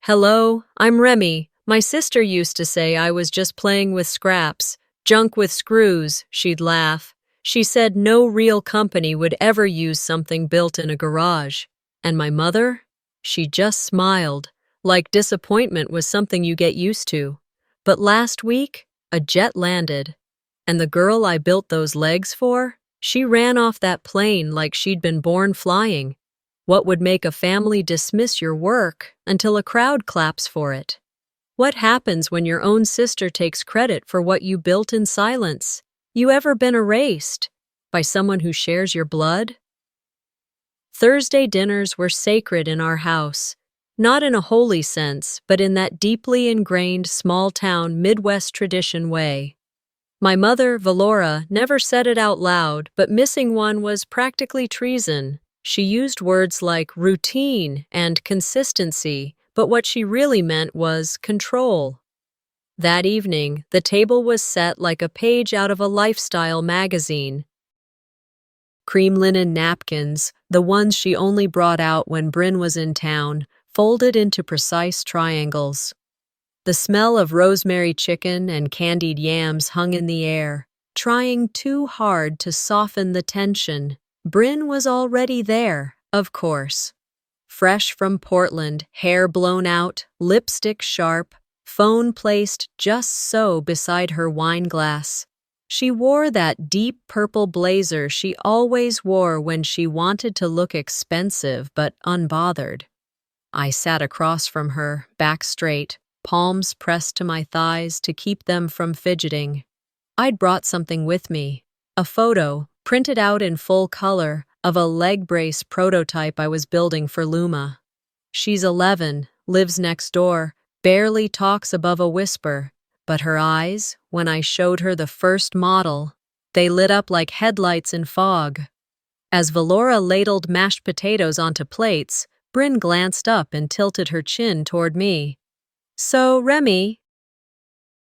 Hello, I'm Remy. My sister used to say I was just playing with scraps, junk with screws, she'd laugh. She said no real company would ever use something built in a garage. And my mother? She just smiled, like disappointment was something you get used to. But last week, a jet landed. And the girl I built those legs for? She ran off that plane like she'd been born flying. What would make a family dismiss your work until a crowd claps for it? What happens when your own sister takes credit for what you built in silence? You ever been erased by someone who shares your blood? Thursday dinners were sacred in our house, not in a holy sense, but in that deeply ingrained small-town Midwest tradition way. My mother, Valora, never said it out loud, but missing one was practically treason. She used words like routine and consistency, but what she really meant was control. That evening, the table was set like a page out of a lifestyle magazine. Cream linen napkins, the ones she only brought out when Bryn was in town, folded into precise triangles. The smell of rosemary chicken and candied yams hung in the air, trying too hard to soften the tension. Bryn was already there, of course. Fresh from Portland, hair blown out, lipstick sharp, phone placed just so beside her wine glass. She wore that deep purple blazer she always wore when she wanted to look expensive but unbothered. I sat across from her, back straight, palms pressed to my thighs to keep them from fidgeting. I'd brought something with me, a photo, printed out in full color, of a leg brace prototype I was building for Luma. She's 11, lives next door, barely talks above a whisper, but her eyes, when I showed her the first model, they lit up like headlights in fog. As Valora ladled mashed potatoes onto plates, Bryn glanced up and tilted her chin toward me. "So, Remy,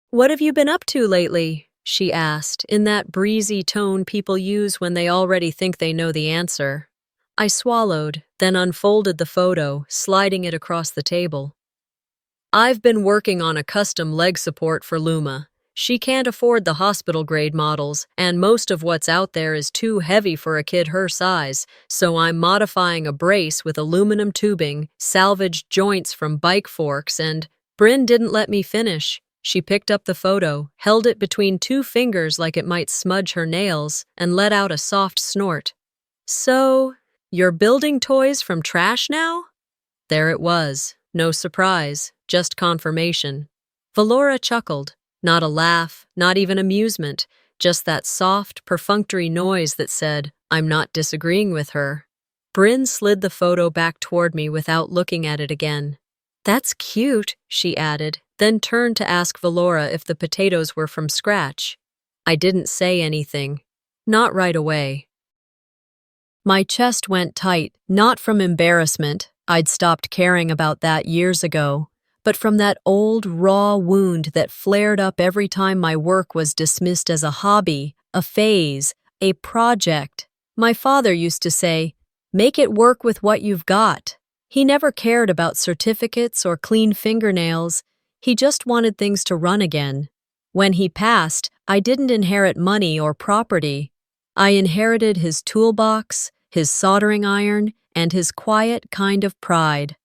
what have you been up to lately?" she asked, in that breezy tone people use when they already think they know the answer. I swallowed, then unfolded the photo, sliding it across the table. "I've been working on a custom leg support for Luma. She can't afford the hospital-grade models, and most of what's out there is too heavy for a kid her size, so I'm modifying a brace with aluminum tubing, salvaged joints from bike forks, and—" Bryn didn't let me finish. She picked up the photo, held it between two fingers like it might smudge her nails, and let out a soft snort. "So, you're building toys from trash now?" There it was. No surprise, just confirmation. Valora chuckled. Not a laugh, not even amusement, just that soft, perfunctory noise that said, "I'm not disagreeing with her." Bryn slid the photo back toward me without looking at it again. "That's cute," she added, then turned to ask Valora if the potatoes were from scratch. I didn't say anything. Not right away. My chest went tight, not from embarrassment, I'd stopped caring about that years ago, but from that old, raw wound that flared up every time my work was dismissed as a hobby, a phase, a project. My father used to say, "Make it work with what you've got." He never cared about certificates or clean fingernails. He just wanted things to run again. When he passed, I didn't inherit money or property. I inherited his toolbox, his soldering iron, and his quiet kind of pride.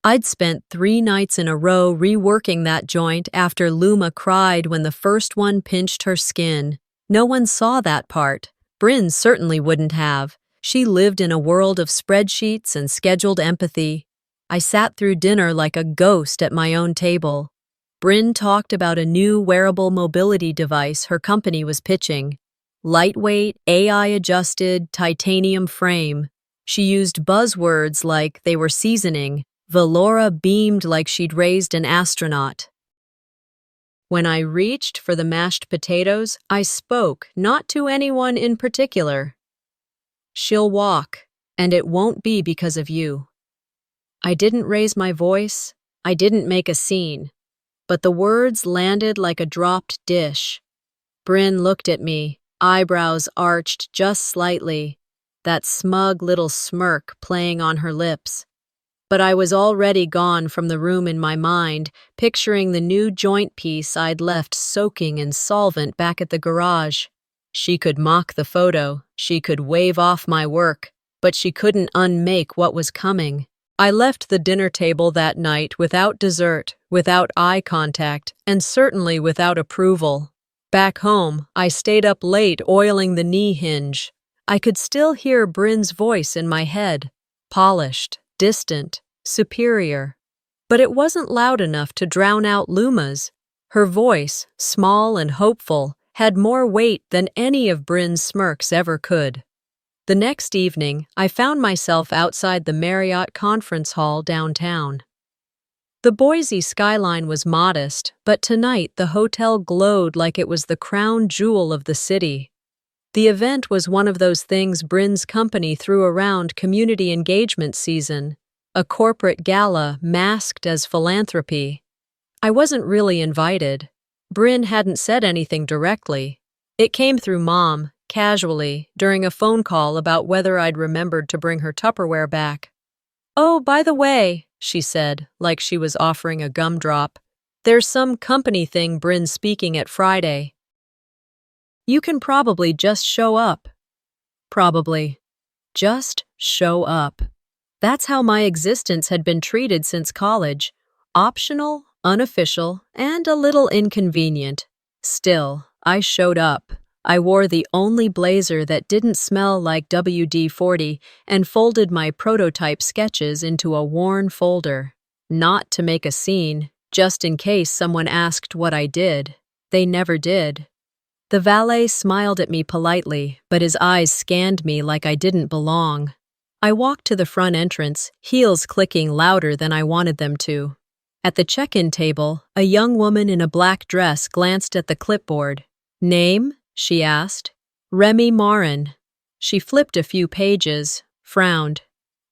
I'd spent 3 nights in a row reworking that joint after Luma cried when the first one pinched her skin. No one saw that part. Bryn certainly wouldn't have. She lived in a world of spreadsheets and scheduled empathy. I sat through dinner like a ghost at my own table. Bryn talked about a new wearable mobility device her company was pitching. Lightweight, AI-adjusted, titanium frame. She used buzzwords like they were seasoning. Valora beamed like she'd raised an astronaut. When I reached for the mashed potatoes, I spoke, not to anyone in particular. "She'll walk, and it won't be because of you." I didn't raise my voice. I didn't make a scene. But the words landed like a dropped dish. Bryn looked at me, eyebrows arched just slightly, that smug little smirk playing on her lips. But I was already gone from the room in my mind, picturing the new joint piece I'd left soaking in solvent back at the garage. She could mock the photo, she could wave off my work, but she couldn't unmake what was coming. I left the dinner table that night without dessert, without eye contact, and certainly without approval. Back home, I stayed up late oiling the knee hinge. I could still hear Bryn's voice in my head, polished, distant, superior. But it wasn't loud enough to drown out Luma's. Her voice, small and hopeful, had more weight than any of Bryn's smirks ever could. The next evening, I found myself outside the Marriott Conference Hall downtown. The Boise skyline was modest, but tonight the hotel glowed like it was the crown jewel of the city. The event was one of those things Bryn's company threw around community engagement season, a corporate gala masked as philanthropy. I wasn't really invited. Bryn hadn't said anything directly. It came through Mom, casually, during a phone call about whether I'd remembered to bring her Tupperware back. "Oh, by the way," she said, like she was offering a gumdrop, "there's some company thing Bryn's speaking at Friday. You can probably just show up." Probably. Just show up. That's how my existence had been treated since college. Optional, unofficial, and a little inconvenient. Still, I showed up. I wore the only blazer that didn't smell like WD-40 and folded my prototype sketches into a worn folder. Not to make a scene, just in case someone asked what I did. They never did. The valet smiled at me politely, but his eyes scanned me like I didn't belong. I walked to the front entrance, heels clicking louder than I wanted them to. At the check-in table, a young woman in a black dress glanced at the clipboard. "Name?" she asked. "Remy Marin." She flipped a few pages, frowned.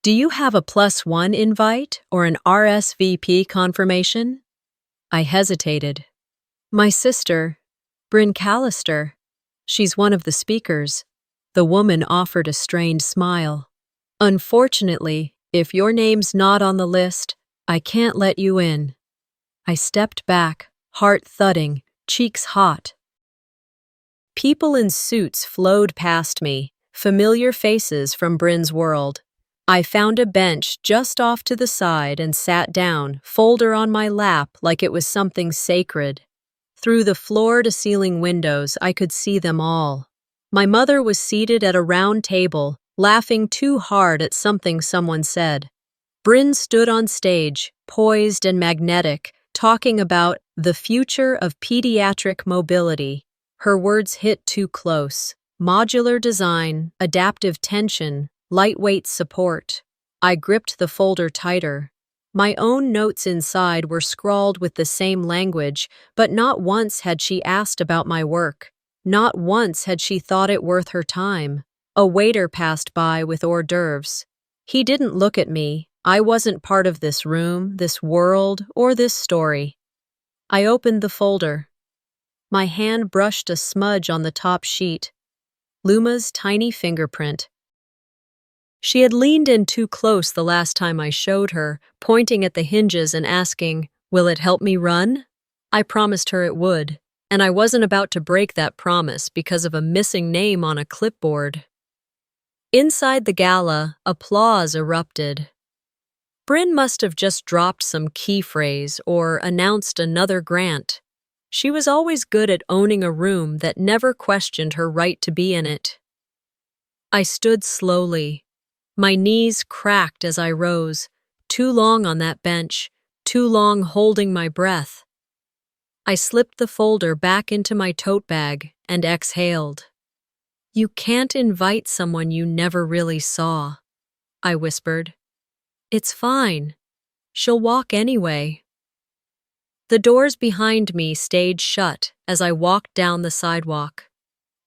"Do you have a +1 invite or an RSVP confirmation?" I hesitated. "My sister, Bryn Callister. She's one of the speakers." The woman offered a strained smile. "Unfortunately, if your name's not on the list, I can't let you in." I stepped back, heart thudding, cheeks hot. People in suits flowed past me, familiar faces from Bryn's world. I found a bench just off to the side and sat down, folder on my lap like it was something sacred. Through the floor-to-ceiling windows, I could see them all. My mother was seated at a round table, laughing too hard at something someone said. Bryn stood on stage, poised and magnetic, talking about the future of pediatric mobility. Her words hit too close. Modular design, adaptive tension, lightweight support. I gripped the folder tighter. My own notes inside were scrawled with the same language, but not once had she asked about my work. Not once had she thought it worth her time. A waiter passed by with hors d'oeuvres. He didn't look at me. I wasn't part of this room, this world, or this story. I opened the folder. My hand brushed a smudge on the top sheet. Luma's tiny fingerprint. She had leaned in too close the last time I showed her, pointing at the hinges and asking, "Will it help me run?" I promised her it would, and I wasn't about to break that promise because of a missing name on a clipboard. Inside the gala, applause erupted. Bryn must have just dropped some key phrase or announced another grant. She was always good at owning a room that never questioned her right to be in it. I stood slowly. My knees cracked as I rose, too long on that bench, too long holding my breath. I slipped the folder back into my tote bag and exhaled. "You can't invite someone you never really saw," I whispered. "It's fine. She'll walk anyway." The doors behind me stayed shut as I walked down the sidewalk.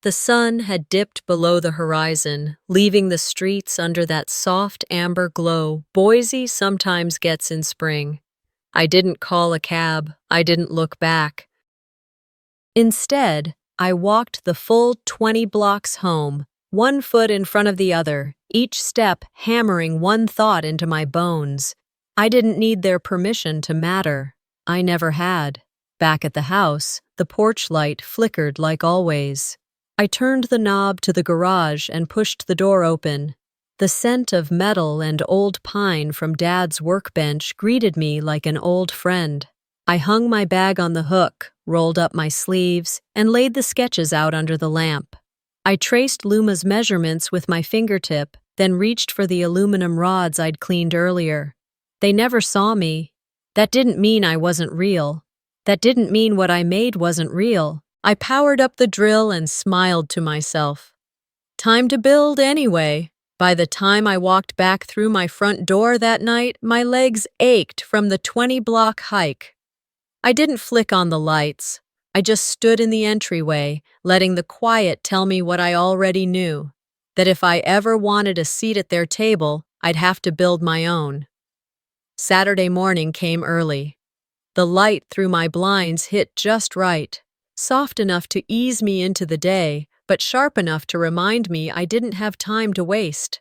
The sun had dipped below the horizon, leaving the streets under that soft amber glow Boise sometimes gets in spring. I didn't call a cab. I didn't look back. Instead, I walked the full 20 blocks home, one foot in front of the other, each step hammering one thought into my bones. I didn't need their permission to matter. I never had. Back at the house, the porch light flickered like always. I turned the knob to the garage and pushed the door open. The scent of metal and old pine from Dad's workbench greeted me like an old friend. I hung my bag on the hook, rolled up my sleeves, and laid the sketches out under the lamp. I traced Luma's measurements with my fingertip, then reached for the aluminum rods I'd cleaned earlier. They never saw me. That didn't mean I wasn't real. That didn't mean what I made wasn't real. I powered up the drill and smiled to myself. Time to build anyway. By the time I walked back through my front door that night, my legs ached from the 20-block hike. I didn't flick on the lights. I just stood in the entryway, letting the quiet tell me what I already knew, that if I ever wanted a seat at their table, I'd have to build my own. Saturday morning came early. The light through my blinds hit just right, soft enough to ease me into the day, but sharp enough to remind me I didn't have time to waste.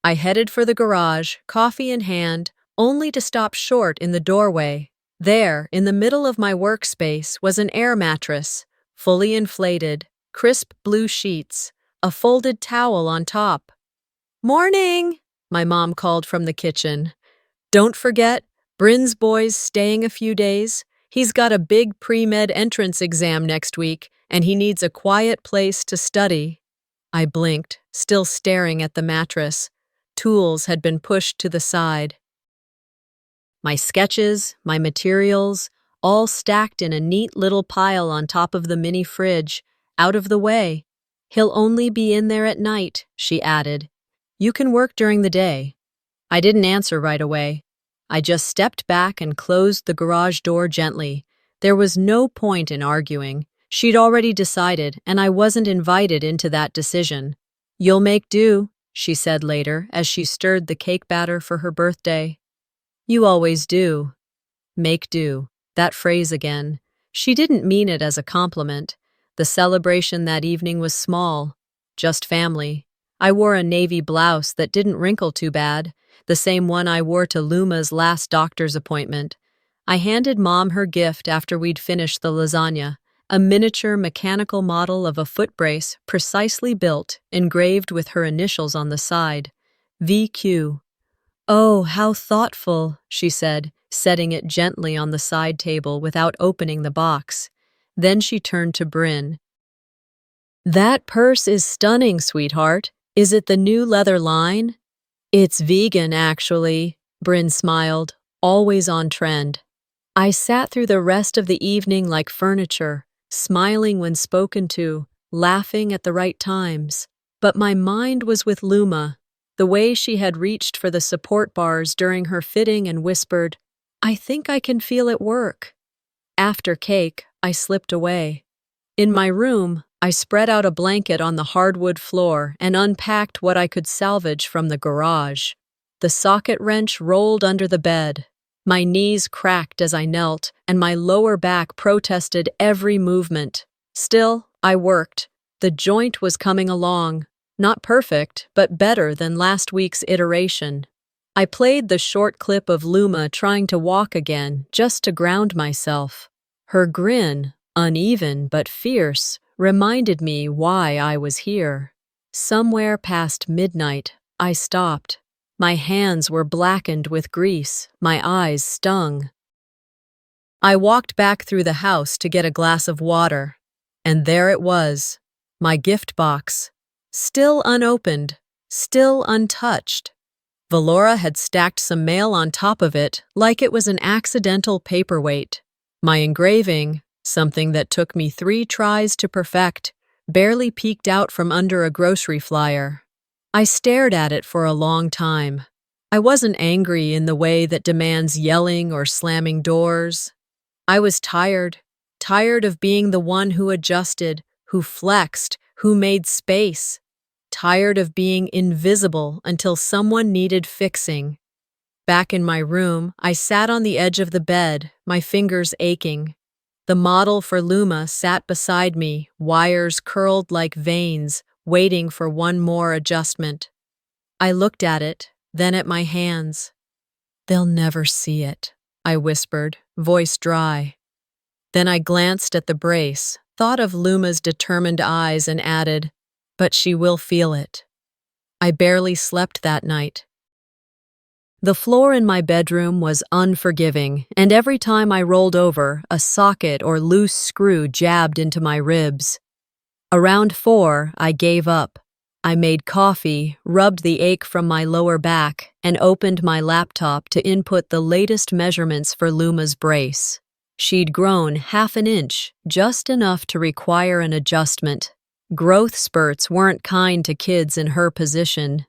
I headed for the garage, coffee in hand, only to stop short in the doorway. There, in the middle of my workspace, was an air mattress, fully inflated, crisp blue sheets, a folded towel on top. "Morning," my mom called from the kitchen. "Don't forget, Bryn's boy's staying a few days. He's got a big pre-med entrance exam next week, and he needs a quiet place to study." I blinked, still staring at the mattress. Tools had been pushed to the side. My sketches, my materials, all stacked in a neat little pile on top of the mini fridge, out of the way. "He'll only be in there at night," she added. "You can work during the day." I didn't answer right away. I just stepped back and closed the garage door gently. There was no point in arguing. She'd already decided, and I wasn't invited into that decision. "You'll make do," she said later as she stirred the cake batter for her birthday. "You always do." Make do. That phrase again. She didn't mean it as a compliment. The celebration that evening was small. Just family. I wore a navy blouse that didn't wrinkle too bad, the same one I wore to Luma's last doctor's appointment. I handed Mom her gift after we'd finished the lasagna, a miniature mechanical model of a foot brace precisely built, engraved with her initials on the side. VQ. "Oh, how thoughtful," she said, setting it gently on the side table without opening the box. Then she turned to Bryn. "That purse is stunning, sweetheart. Is it the new leather line?" "It's vegan, actually," Bryn smiled, always on trend. I sat through the rest of the evening like furniture, smiling when spoken to, laughing at the right times. But my mind was with Luma, the way she had reached for the support bars during her fitting and whispered, "I think I can feel it work." After cake, I slipped away. In my room, I spread out a blanket on the hardwood floor and unpacked what I could salvage from the garage. The socket wrench rolled under the bed. My knees cracked as I knelt, and my lower back protested every movement. Still, I worked. The joint was coming along. Not perfect, but better than last week's iteration. I played the short clip of Luma trying to walk again, just to ground myself. Her grin, uneven but fierce, reminded me why I was here. Somewhere past midnight, I stopped. My hands were blackened with grease, my eyes stung. I walked back through the house to get a glass of water, and there it was, my gift box. Still unopened, still untouched. Valora had stacked some mail on top of it like it was an accidental paperweight. My engraving, something that took me 3 tries to perfect, barely peeked out from under a grocery flyer. I stared at it for a long time. I wasn't angry in the way that demands yelling or slamming doors. I was tired of being the one who adjusted, who flexed, who made space. Tired of being invisible until someone needed fixing. Back in my room, I sat on the edge of the bed, my fingers aching. The model for Luma sat beside me, wires curled like veins, waiting for one more adjustment. I looked at it, then at my hands. They'll never see it, I whispered, voice dry. Then I glanced at the brace, thought of Luma's determined eyes, and added, but she will feel it. I barely slept that night. The floor in my bedroom was unforgiving, and every time I rolled over, a socket or loose screw jabbed into my ribs. Around 4, I gave up. I made coffee, rubbed the ache from my lower back, and opened my laptop to input the latest measurements for Luma's brace. She'd grown half an inch, just enough to require an adjustment. Growth spurts weren't kind to kids in her position.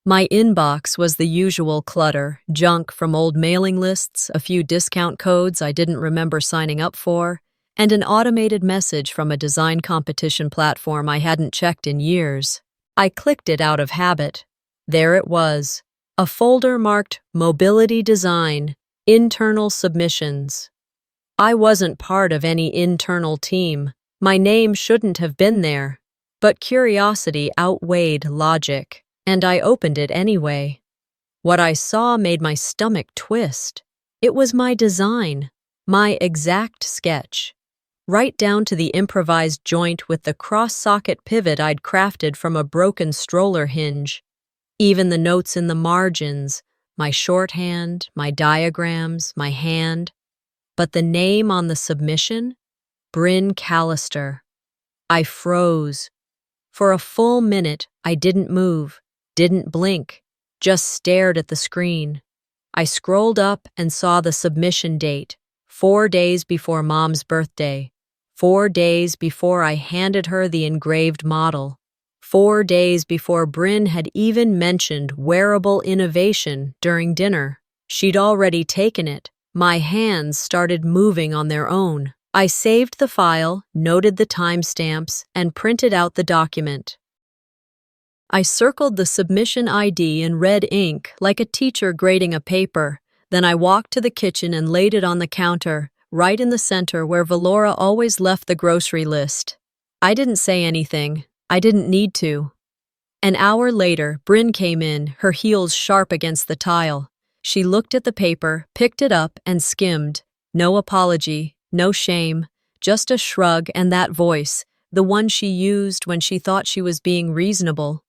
My inbox was the usual clutter, junk from old mailing lists, a few discount codes I didn't remember signing up for, and an automated message from a design competition platform I hadn't checked in years. I clicked it out of habit. There it was, a folder marked Mobility Design, Internal Submissions. I wasn't part of any internal team. My name shouldn't have been there. But curiosity outweighed logic, and I opened it anyway. What I saw made my stomach twist. It was my design, my exact sketch, right down to the improvised joint with the cross-socket pivot I'd crafted from a broken stroller hinge. Even the notes in the margins, my shorthand, my diagrams, my hand. But the name on the submission? Bryn Callister. I froze. For a full minute, I didn't move, didn't blink, just stared at the screen. I scrolled up and saw the submission date, 4 days before Mom's birthday, 4 days before I handed her the engraved model, 4 days before Bryn had even mentioned wearable innovation during dinner. She'd already taken it. My hands started moving on their own. I saved the file, noted the timestamps, and printed out the document. I circled the submission ID in red ink like a teacher grading a paper. Then I walked to the kitchen and laid it on the counter, right in the center where Valora always left the grocery list. I didn't say anything. I didn't need to. An hour later, Bryn came in, her heels sharp against the tile. She looked at the paper, picked it up, and skimmed. No apology. No shame, just a shrug and that voice, the one she used when she thought she was being reasonable.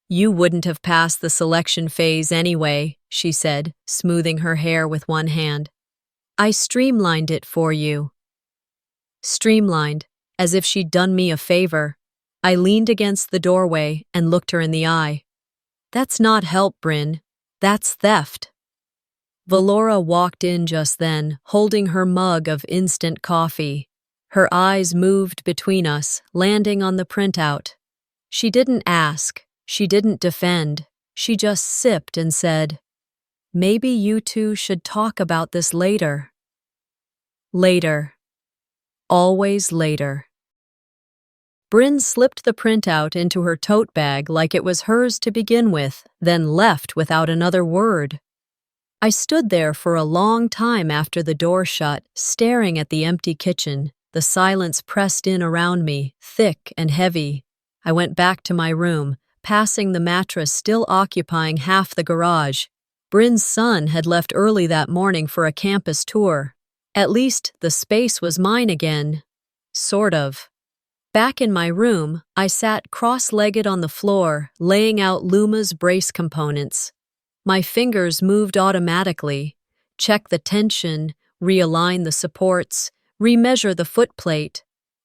You wouldn't have passed the selection phase anyway, she said, smoothing her hair with one hand. I streamlined it for you. Streamlined, as if she'd done me a favor. I leaned against the doorway and looked her in the eye. That's not help, Bryn. That's theft. Valora walked in just then, holding her mug of instant coffee. Her eyes moved between us, landing on the printout. She didn't ask, she didn't defend, she just sipped and said, "Maybe you two should talk about this later." Later. Always later. Bryn slipped the printout into her tote bag like it was hers to begin with, then left without another word. I stood there for a long time after the door shut, staring at the empty kitchen. The silence pressed in around me, thick and heavy. I went back to my room, passing the mattress still occupying half the garage. Bryn's son had left early that morning for a campus tour. At least the space was mine again. Sort of. Back in my room, I sat cross-legged on the floor, laying out Luma's brace components. My fingers moved automatically. Check the tension, realign the supports, remeasure the footplate.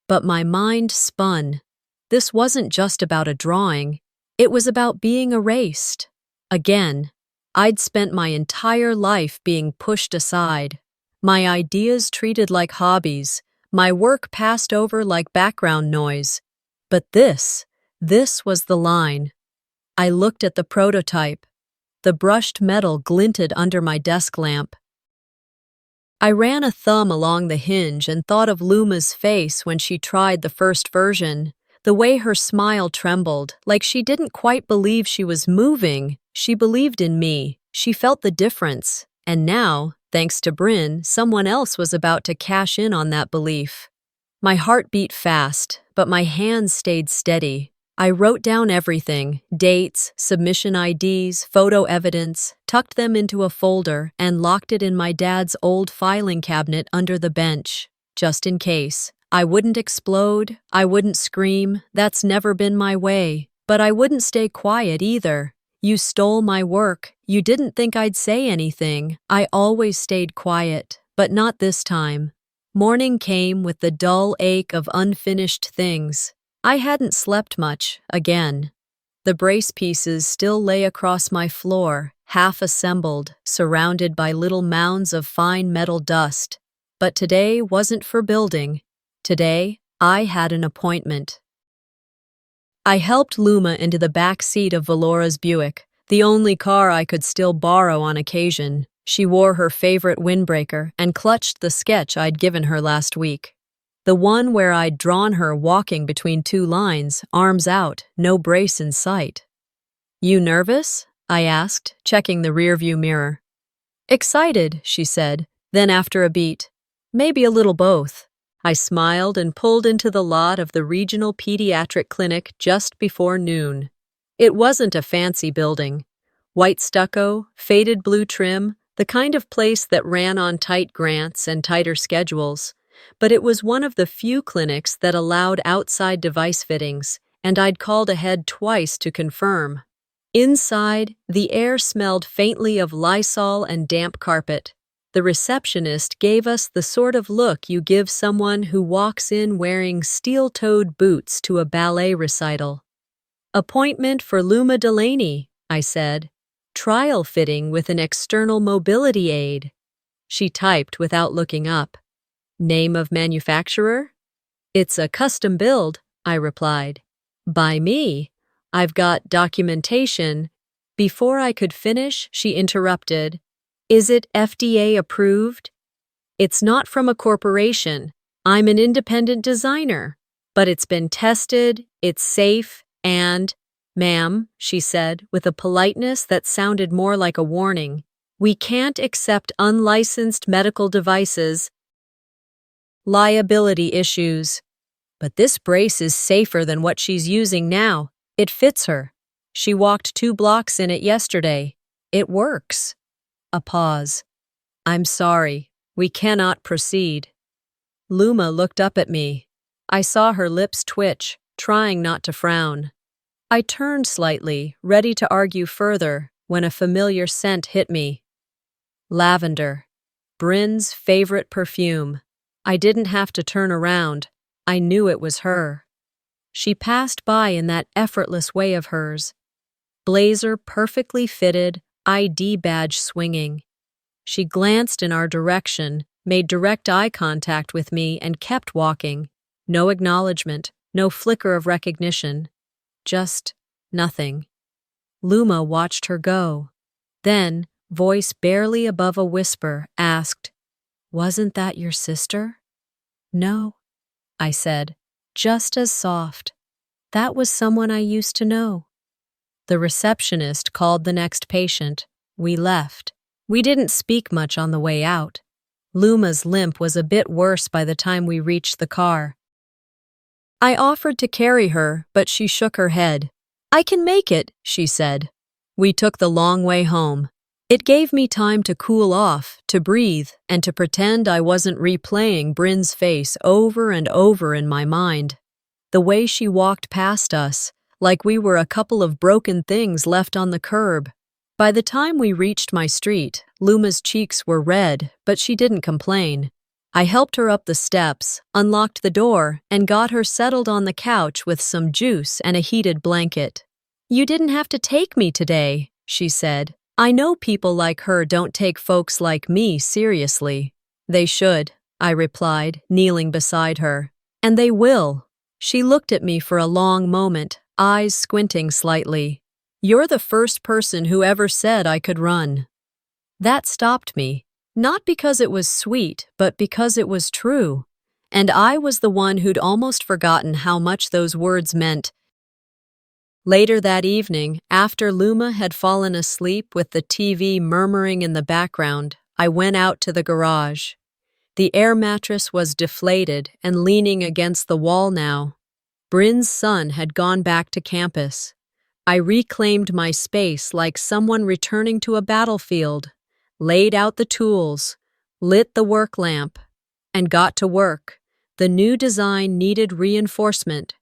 But my mind spun. This wasn't just about a drawing. It was about being erased. Again, I'd spent my entire life being pushed aside. My ideas treated like hobbies. My work passed over like background noise. But this was the line. I looked at the prototype. The brushed metal glinted under my desk lamp. I ran a thumb along the hinge and thought of Luma's face when she tried the first version. The way her smile trembled, like she didn't quite believe she was moving. She believed in me. She felt the difference. And now, thanks to Bryn, someone else was about to cash in on that belief. My heart beat fast, but my hands stayed steady. I wrote down everything, dates, submission IDs, photo evidence, tucked them into a folder, and locked it in my dad's old filing cabinet under the bench, just in case. I wouldn't explode, I wouldn't scream, that's never been my way. But I wouldn't stay quiet either. You stole my work. You didn't think I'd say anything. I always stayed quiet, but not this time. Morning came with the dull ache of unfinished things. I hadn't slept much, again. The brace pieces still lay across my floor, half assembled, surrounded by little mounds of fine metal dust. But today wasn't for building. Today, I had an appointment. I helped Luma into the back seat of Valora's Buick, the only car I could still borrow on occasion. She wore her favorite windbreaker and clutched the sketch I'd given her last week. The one where I'd drawn her walking between two lines, arms out, no brace in sight. "You nervous?" I asked, checking the rearview mirror. "Excited," she said, then after a beat, "Maybe a little both." I smiled and pulled into the lot of the regional pediatric clinic just before noon. It wasn't a fancy building. White stucco, faded blue trim, the kind of place that ran on tight grants and tighter schedules. But it was one of the few clinics that allowed outside device fittings, and I'd called ahead twice to confirm. Inside, the air smelled faintly of Lysol and damp carpet. The receptionist gave us the sort of look you give someone who walks in wearing steel-toed boots to a ballet recital. "Appointment for Luma Delaney," I said. "Trial fitting with an external mobility aid." She typed without looking up. "Name of manufacturer?" "It's a custom build," I replied. "By me. I've got documentation." Before I could finish, she interrupted. "Is it FDA approved?" "It's not from a corporation. I'm an independent designer. But it's been tested, it's safe, and..." "Ma'am," she said, with a politeness that sounded more like a warning, "we can't accept unlicensed medical devices. Liability issues." "But this brace is safer than what she's using now. It fits her. She walked 2 blocks in it yesterday. It works." A pause. "I'm sorry. We cannot proceed." Luma looked up at me. I saw her lips twitch, trying not to frown. I turned slightly, ready to argue further, when a familiar scent hit me. Lavender. Bryn's favorite perfume. I didn't have to turn around. I knew it was her. She passed by in that effortless way of hers. Blazer perfectly fitted, ID badge swinging. She glanced in our direction, made direct eye contact with me, and kept walking. No acknowledgement, no flicker of recognition. Just nothing. Luma watched her go. Then, voice barely above a whisper, asked, "Wasn't that your sister?" "No," I said, just as soft. "That was someone I used to know." The receptionist called the next patient. We left. We didn't speak much on the way out. Luma's limp was a bit worse by the time we reached the car. I offered to carry her, but she shook her head. "I can make it," she said. We took the long way home. It gave me time to cool off, to breathe, and to pretend I wasn't replaying Bryn's face over and over in my mind. The way she walked past us, like we were a couple of broken things left on the curb. By the time we reached my street, Luma's cheeks were red, but she didn't complain. I helped her up the steps, unlocked the door, and got her settled on the couch with some juice and a heated blanket. "You didn't have to take me today," she said. "I know people like her don't take folks like me seriously." "They should," I replied, kneeling beside her. "And they will." She looked at me for a long moment, eyes squinting slightly. "You're the first person who ever said I could run." That stopped me, not because it was sweet, but because it was true. And I was the one who'd almost forgotten how much those words meant. Later that evening, after Luma had fallen asleep with the TV murmuring in the background, I went out to the garage. The air mattress was deflated and leaning against the wall now. Bryn's son had gone back to campus. I reclaimed my space like someone returning to a battlefield, laid out the tools, lit the work lamp, and got to work. The new design needed reinforcement.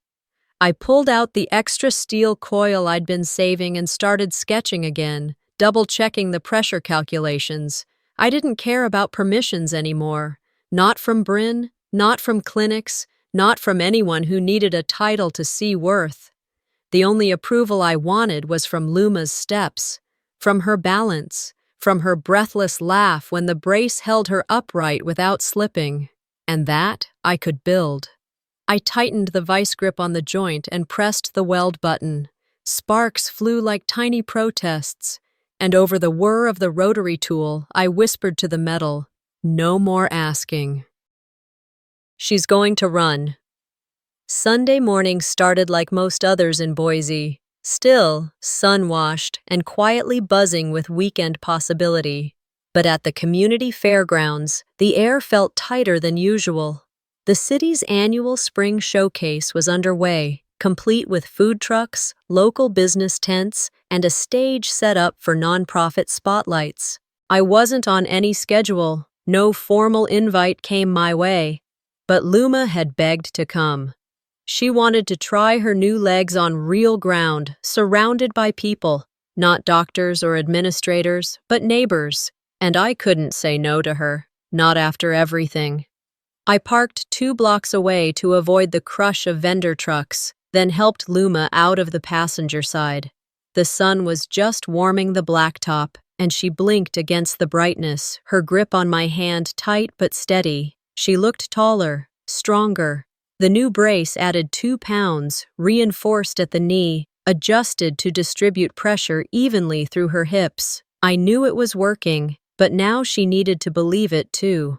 I pulled out the extra steel coil I'd been saving and started sketching again, double-checking the pressure calculations. I didn't care about permissions anymore. Not from Bryn, not from clinics, not from anyone who needed a title to see worth. The only approval I wanted was from Luma's steps, from her balance, from her breathless laugh when the brace held her upright without slipping. And that I could build. I tightened the vice grip on the joint and pressed the weld button. Sparks flew like tiny protests, and over the whir of the rotary tool, I whispered to the metal, "No more asking." She's going to run. Sunday morning started like most others in Boise, still, sun-washed, and quietly buzzing with weekend possibility. But at the community fairgrounds, the air felt tighter than usual. The city's annual spring showcase was underway, complete with food trucks, local business tents, and a stage set up for nonprofit spotlights. I wasn't on any schedule, no formal invite came my way, but Luma had begged to come. She wanted to try her new legs on real ground, surrounded by people, not doctors or administrators, but neighbors, and I couldn't say no to her, not after everything. I parked 2 blocks away to avoid the crush of vendor trucks, then helped Luma out of the passenger side. The sun was just warming the blacktop, and she blinked against the brightness, her grip on my hand tight but steady. She looked taller, stronger. The new brace added 2 pounds, reinforced at the knee, adjusted to distribute pressure evenly through her hips. I knew it was working, but now she needed to believe it too.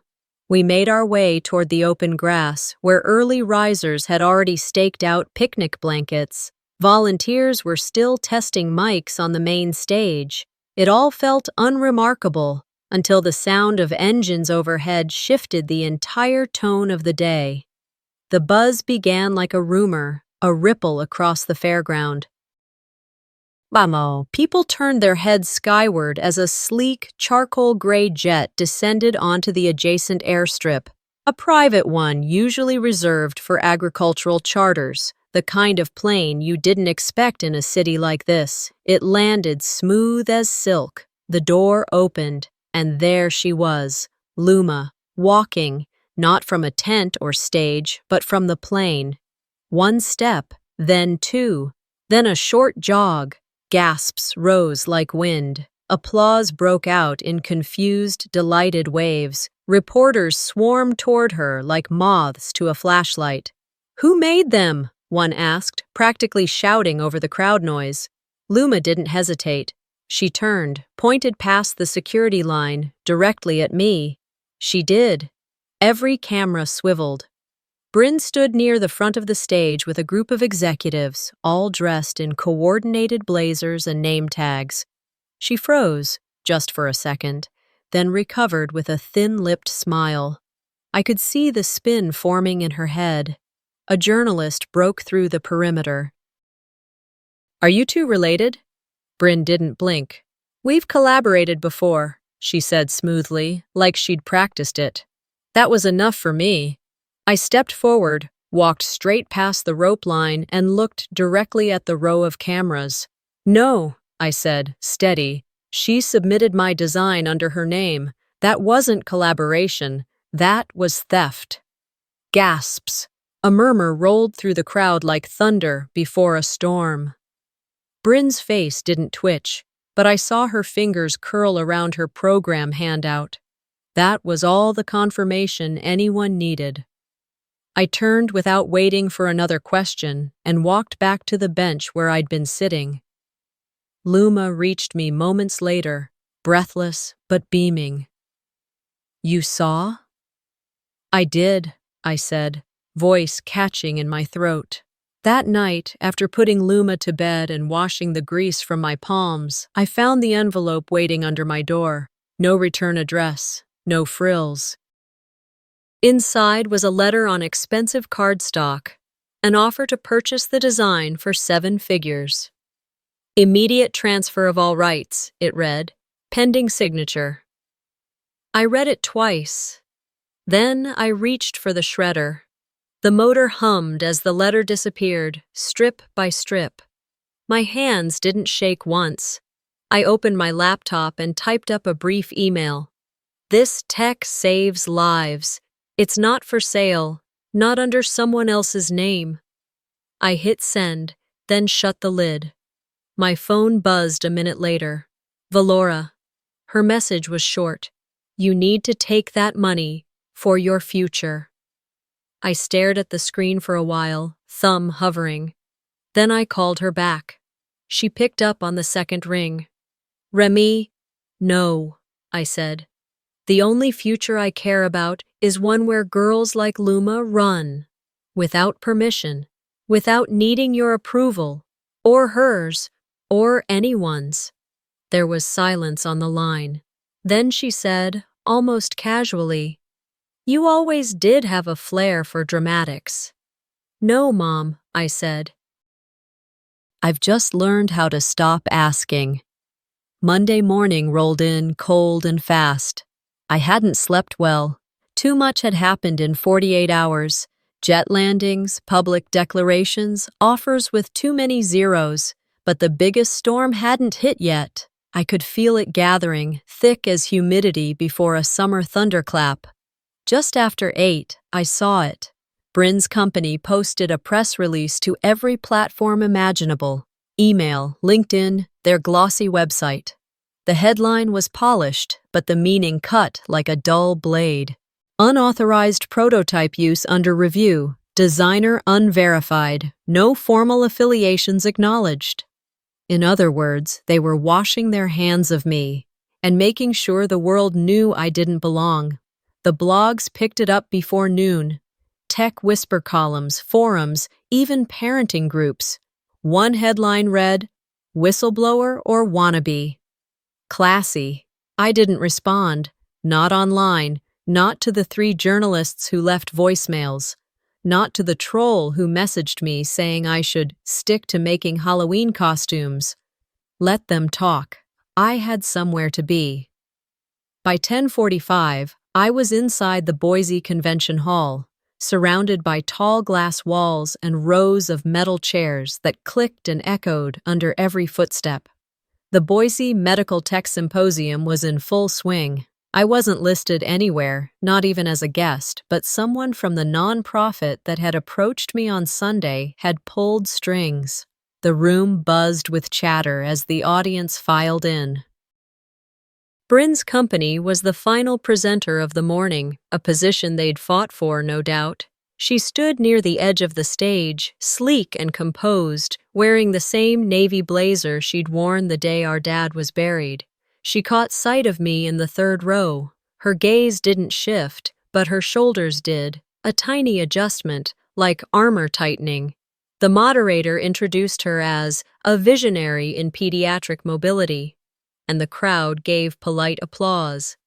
We made our way toward the open grass, where early risers had already staked out picnic blankets. Volunteers were still testing mics on the main stage. It all felt unremarkable until the sound of engines overhead shifted the entire tone of the day. The buzz began like a rumor, a ripple across the fairground. Vamos! People turned their heads skyward as a sleek, charcoal-gray jet descended onto the adjacent airstrip, a private one usually reserved for agricultural charters, the kind of plane you didn't expect in a city like this. It landed smooth as silk. The door opened, and there she was, Luma, walking, not from a tent or stage, but from the plane. 1 step, then 2, then a short jog. Gasps rose like wind. Applause broke out in confused, delighted waves. Reporters swarmed toward her like moths to a flashlight. "Who made them?" one asked, practically shouting over the crowd noise. Luma didn't hesitate. She turned, pointed past the security line, directly at me. She did. Every camera swiveled. Bryn stood near the front of the stage with a group of executives, all dressed in coordinated blazers and name tags. She froze, just for a second, then recovered with a thin-lipped smile. I could see the spin forming in her head. A journalist broke through the perimeter. "Are you two related?" Bryn didn't blink. "We've collaborated before," she said smoothly, like she'd practiced it. That was enough for me. I stepped forward, walked straight past the rope line, and looked directly at the row of cameras. "No," I said, steady. "She submitted my design under her name. That wasn't collaboration. That was theft." Gasps. A murmur rolled through the crowd like thunder before a storm. Bryn's face didn't twitch, but I saw her fingers curl around her program handout. That was all the confirmation anyone needed. I turned without waiting for another question and walked back to the bench where I'd been sitting. Luma reached me moments later, breathless but beaming. "You saw?" "I did," I said, voice catching in my throat. That night, after putting Luma to bed and washing the grease from my palms, I found the envelope waiting under my door. No return address, no frills. Inside was a letter on expensive cardstock. An offer to purchase the design for 7 figures. Immediate transfer of all rights, it read. Pending signature. I read it twice. Then I reached for the shredder. The motor hummed as the letter disappeared, strip by strip. My hands didn't shake once. I opened my laptop and typed up a brief email. This tech saves lives. It's not for sale, not under someone else's name. I hit send, then shut the lid. My phone buzzed a minute later. Valora. Her message was short. You need to take that money for your future. I stared at the screen for a while, thumb hovering. Then I called her back. She picked up on the second ring. Remy, no, I said. The only future I care about is one where girls like Luma run. Without permission, without needing your approval, or hers, or anyone's. There was silence on the line. Then she said, almost casually, You always did have a flair for dramatics. No, Mom, I said. I've just learned how to stop asking. Monday morning rolled in cold and fast. I hadn't slept well. Too much had happened in 48 hours. Jet landings, public declarations, offers with too many zeros. But the biggest storm hadn't hit yet. I could feel it gathering, thick as humidity before a summer thunderclap. Just after 8, I saw it. Bryn's company posted a press release to every platform imaginable. Email, LinkedIn, their glossy website. The headline was polished, but the meaning cut like a dull blade. Unauthorized prototype use under review. Designer unverified. No formal affiliations acknowledged. In other words, they were washing their hands of me and making sure the world knew I didn't belong. The blogs picked it up before noon. Tech whisper columns, forums, even parenting groups. One headline read, Whistleblower or Wannabe? Classy. I didn't respond. Not online. Not to the 3 journalists who left voicemails. Not to the troll who messaged me saying I should stick to making Halloween costumes. Let them talk. I had somewhere to be. By 10:45, I was inside the Boise Convention Hall, surrounded by tall glass walls and rows of metal chairs that clicked and echoed under every footstep. The Boise Medical Tech Symposium was in full swing. I wasn't listed anywhere, not even as a guest, but someone from the nonprofit that had approached me on Sunday had pulled strings. The room buzzed with chatter as the audience filed in. Bryn's company was the final presenter of the morning, a position they'd fought for, no doubt. She stood near the edge of the stage, sleek and composed, wearing the same navy blazer she'd worn the day our dad was buried. She caught sight of me in the 3rd row. Her gaze didn't shift, but her shoulders did, a tiny adjustment, like armor tightening. The moderator introduced her as a visionary in pediatric mobility, and the crowd gave polite applause.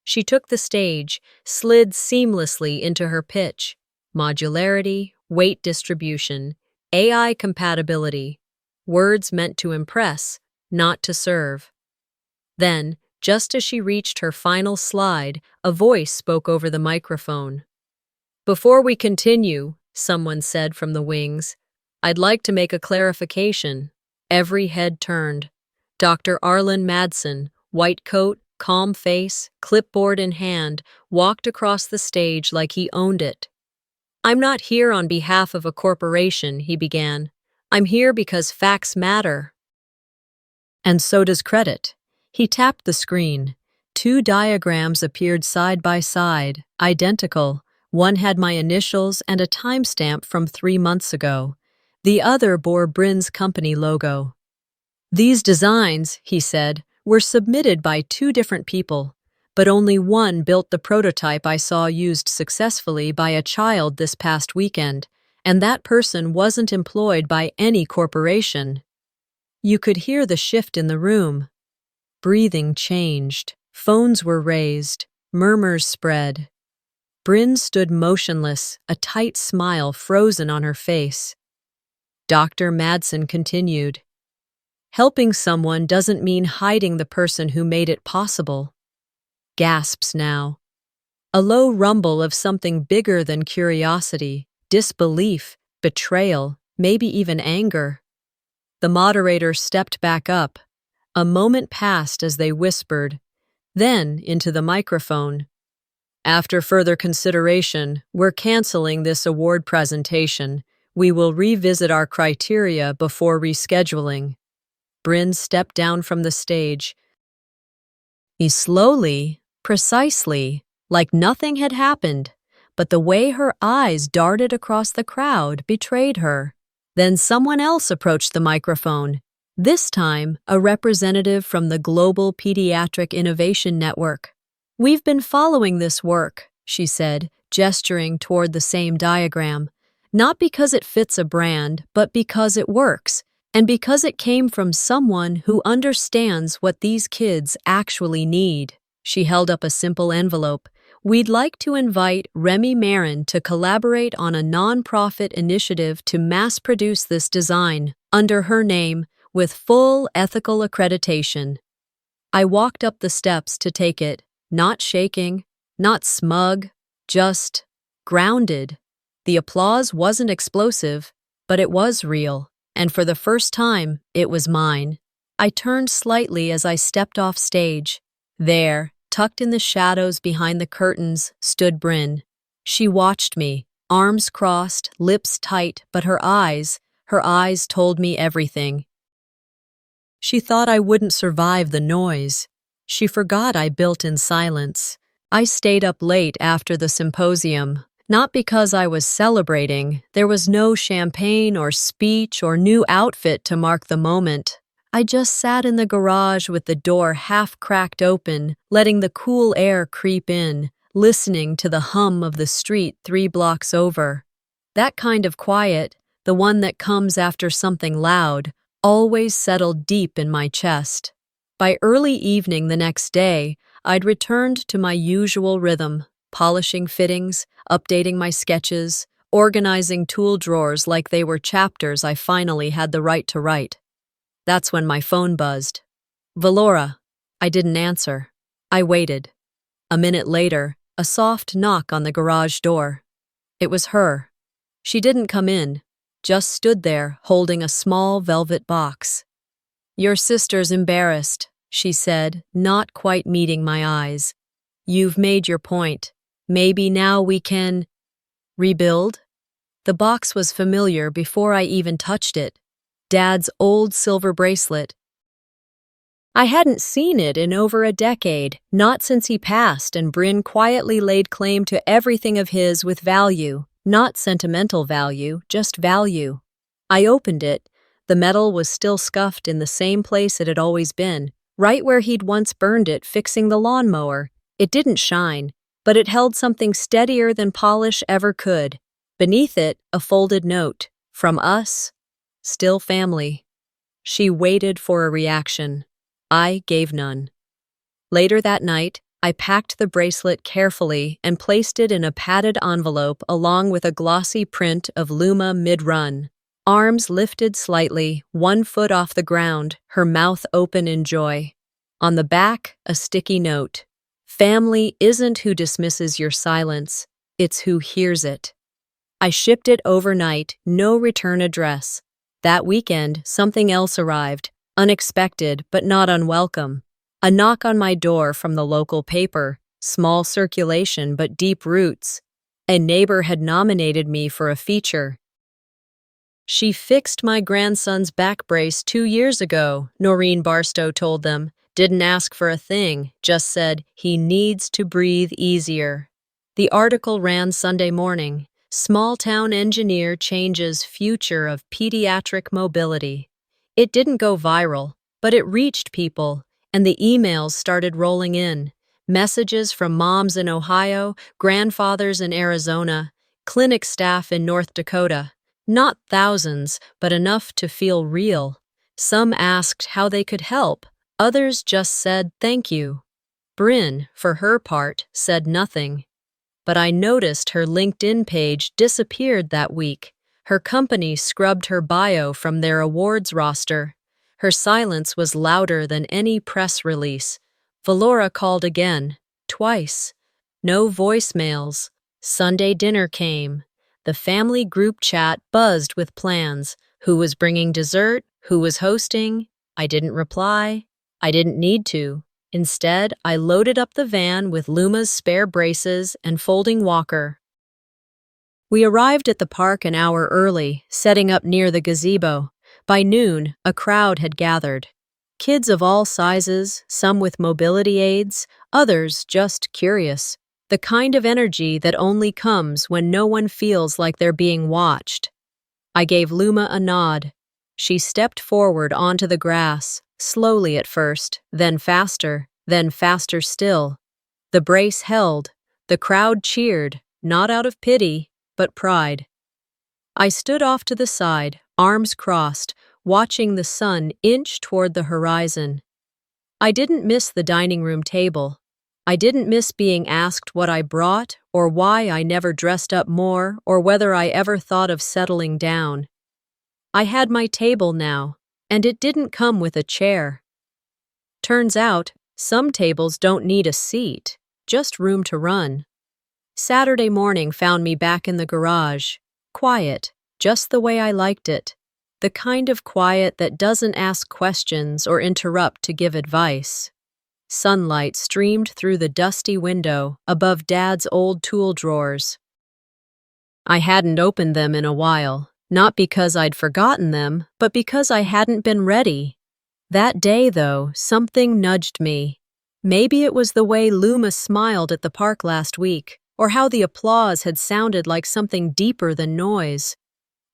She took the stage, slid seamlessly into her pitch. Modularity, weight distribution, AI compatibility. Words meant to impress, not to serve. Then, just as she reached her final slide, a voice spoke over the microphone. Before we continue, someone said from the wings, I'd like to make a clarification. Every head turned. Dr. Arlen Madsen, white coat, calm face, clipboard in hand, walked across the stage like he owned it. I'm not here on behalf of a corporation, he began. I'm here because facts matter. And so does credit. He tapped the screen. 2 diagrams appeared side by side, identical. One had my initials and a timestamp from 3 months ago. The other bore Bryn's company logo. These designs, he said, were submitted by 2 different people, but only one built the prototype I saw used successfully by a child this past weekend, and that person wasn't employed by any corporation. You could hear the shift in the room. Breathing changed. Phones were raised. Murmurs spread. Bryn stood motionless, a tight smile frozen on her face. Dr. Madsen continued. Helping someone doesn't mean hiding the person who made it possible. Gasps now. A low rumble of something bigger than curiosity, disbelief, betrayal, maybe even anger. The moderator stepped back up. A moment passed as they whispered, then into the microphone. After further consideration, we're canceling this award presentation. We will revisit our criteria before rescheduling. Bryn stepped down from the stage. He slowly, precisely, like nothing had happened, but the way her eyes darted across the crowd betrayed her. Then someone else approached the microphone, this time a representative from the Global Pediatric Innovation Network. We've been following this work, she said, gesturing toward the same diagram, not because it fits a brand, but because it works, and because it came from someone who understands what these kids actually need. She held up a simple envelope. We'd like to invite Remy Marin to collaborate on a nonprofit initiative to mass-produce this design, under her name, with full ethical accreditation. I walked up the steps to take it, not shaking, not smug, just grounded. The applause wasn't explosive, but it was real, and for the first time, it was mine. I turned slightly as I stepped off stage. There, tucked in the shadows behind the curtains, stood Bryn. She watched me, arms crossed, lips tight, but her eyes told me everything. She thought I wouldn't survive the noise. She forgot I built in silence. I stayed up late after the symposium, not because I was celebrating. There was no champagne or speech or new outfit to mark the moment. I just sat in the garage with the door half cracked open, letting the cool air creep in, listening to the hum of the street 3 blocks over. That kind of quiet, the one that comes after something loud, always settled deep in my chest. By early evening the next day, I'd returned to my usual rhythm, polishing fittings, updating my sketches, organizing tool drawers like they were chapters I finally had the right to write. That's when my phone buzzed. Valora. I didn't answer. I waited. A minute later, a soft knock on the garage door. It was her. She didn't come in, just stood there holding a small velvet box. Your sister's embarrassed, she said, not quite meeting my eyes. You've made your point. Maybe now we can… rebuild? The box was familiar before I even touched it. Dad's old silver bracelet. I hadn't seen it in over a decade, not since he passed and Bryn quietly laid claim to everything of his with value. Not sentimental value, just value. I opened it. The metal was still scuffed in the same place it had always been, right where he'd once burned it fixing the lawnmower. It didn't shine, but it held something steadier than polish ever could. Beneath it, a folded note. From us, still family. She waited for a reaction. I gave none. Later that night, I packed the bracelet carefully and placed it in a padded envelope along with a glossy print of Luma mid-run. Arms lifted slightly, 1 foot off the ground, her mouth open in joy. On the back, a sticky note. Family isn't who dismisses your silence, it's who hears it. I shipped it overnight, no return address. That weekend, something else arrived, unexpected but not unwelcome. A knock on my door from the local paper, small circulation but deep roots. A neighbor had nominated me for a feature. She fixed my grandson's back brace 2 years ago, Noreen Barstow told them. Didn't ask for a thing, just said, he needs to breathe easier. The article ran Sunday morning. Small-town engineer changes future of pediatric mobility. It didn't go viral, but it reached people, and the emails started rolling in. Messages from moms in Ohio, grandfathers in Arizona, clinic staff in North Dakota. Not thousands, but enough to feel real. Some asked how they could help. Others just said thank you. Bryn, for her part, said nothing. but I noticed her LinkedIn page disappeared that week. Her company scrubbed her bio from their awards roster. Her silence was louder than any press release. Valora called again, twice. No voicemails. Sunday dinner came. The family group chat buzzed with plans. Who was bringing dessert? Who was hosting? I didn't reply. I didn't need to. Instead, I loaded up the van with Luma's spare braces and folding walker. We arrived at the park an hour early, setting up near the gazebo. By noon, a crowd had gathered. Kids of all sizes, some with mobility aids, others just curious. The kind of energy that only comes when no one feels like they're being watched. I gave Luma a nod. She stepped forward onto the grass, slowly at first, then faster still. The brace held. The crowd cheered, not out of pity, but pride. I stood off to the side, arms crossed, watching the sun inch toward the horizon. I didn't miss the dining room table. I didn't miss being asked what I brought, or why I never dressed up more, or whether I ever thought of settling down. I had my table now, and it didn't come with a chair. Turns out, some tables don't need a seat, just room to run. Saturday morning found me back in the garage, quiet, just the way I liked it. The kind of quiet that doesn't ask questions or interrupt to give advice. Sunlight streamed through the dusty window above Dad's old tool drawers. I hadn't opened them in a while, not because I'd forgotten them, but because I hadn't been ready. That day, though, something nudged me. Maybe it was the way Luma smiled at the park last week, or how the applause had sounded like something deeper than noise.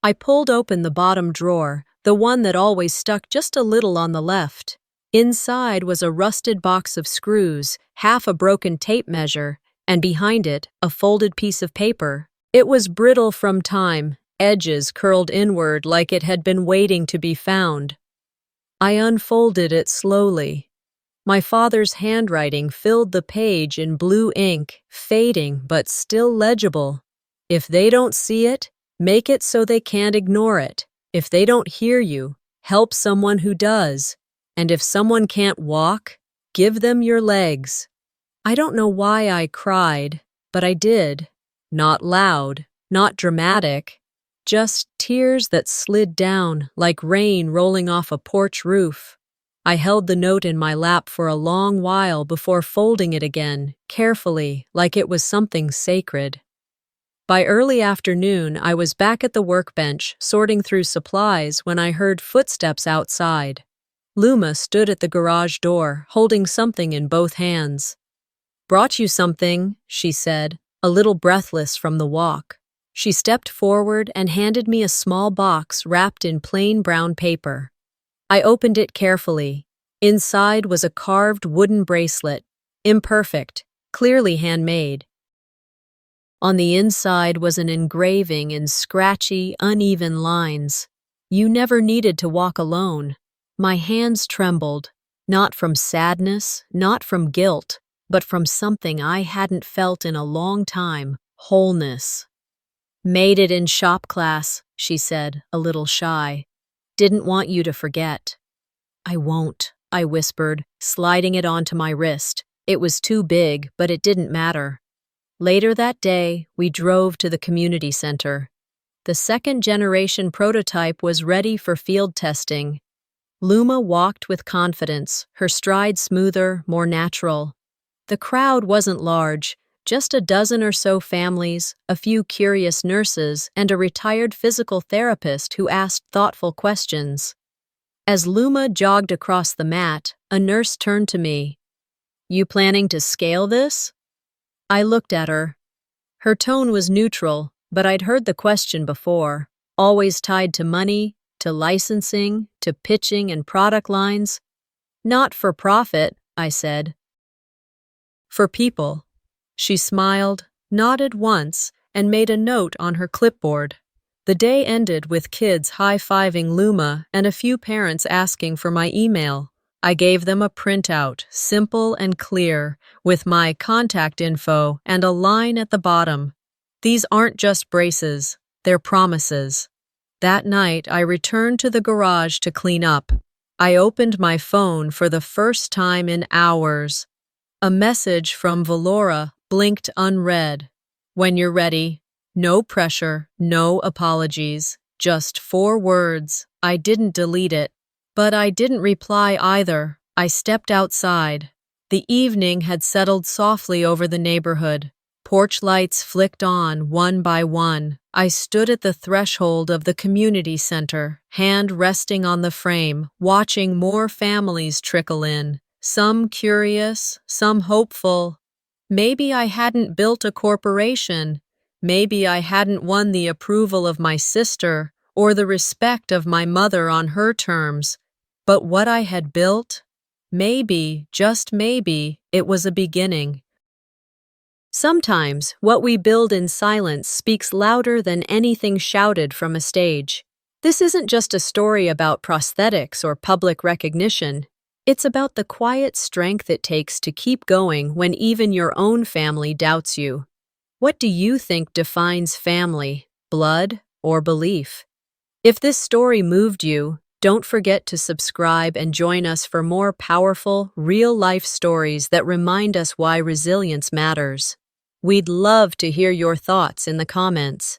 I pulled open the bottom drawer, the one that always stuck just a little on the left. Inside was a rusted box of screws, half a broken tape measure, and behind it, a folded piece of paper. It was brittle from time, edges curled inward like it had been waiting to be found. I unfolded it slowly. My father's handwriting filled the page in blue ink, fading but still legible. If they don't see it, make it so they can't ignore it. If they don't hear you, help someone who does. And if someone can't walk, give them your legs. I don't know why I cried, but I did. Not loud, not dramatic. Just tears that slid down like rain rolling off a porch roof. I held the note in my lap for a long while before folding it again, carefully, like it was something sacred. By early afternoon, I was back at the workbench, sorting through supplies when I heard footsteps outside. Luma stood at the garage door, holding something in both hands. "Brought you something," she said, a little breathless from the walk. She stepped forward and handed me a small box wrapped in plain brown paper. I opened it carefully. Inside was a carved wooden bracelet, imperfect, clearly handmade. On the inside was an engraving in scratchy, uneven lines. "You never needed to walk alone." My hands trembled, not from sadness, not from guilt, but from something I hadn't felt in a long time, wholeness. "Made it in shop class," she said, a little shy. "Didn't want you to forget." "I won't," I whispered, sliding it onto my wrist. It was too big, but it didn't matter. Later that day, we drove to the community center. The second-generation prototype was ready for field testing. Luma walked with confidence, her stride smoother, more natural. The crowd wasn't large, just a dozen or so families, a few curious nurses, and a retired physical therapist who asked thoughtful questions. As Luma jogged across the mat, a nurse turned to me. "You planning to scale this?" I looked at her. Her tone was neutral, but I'd heard the question before, always tied to money, to licensing, to pitching and product lines. "Not for profit," I said. "For people." She smiled, nodded once, and made a note on her clipboard. The day ended with kids high-fiving Luma and a few parents asking for my email. I gave them a printout, simple and clear, with my contact info and a line at the bottom. These aren't just braces, they're promises. That night, I returned to the garage to clean up. I opened my phone for the first time in hours. A message from Valora blinked unread. When you're ready, no pressure, no apologies, just 4 words. I didn't delete it. But I didn't reply either. I stepped outside. The evening had settled softly over the neighborhood. Porch lights flicked on, one by one. I stood at the threshold of the community center, hand resting on the frame, watching more families trickle in. Some curious, some hopeful. Maybe I hadn't built a corporation. Maybe I hadn't won the approval of my sister or the respect of my mother on her terms. But what I had built? Maybe, just maybe, it was a beginning. Sometimes, what we build in silence speaks louder than anything shouted from a stage. This isn't just a story about prosthetics or public recognition. It's about the quiet strength it takes to keep going when even your own family doubts you. What do you think defines family, blood, or belief? If this story moved you, don't forget to subscribe and join us for more powerful, real-life stories that remind us why resilience matters. We'd love to hear your thoughts in the comments.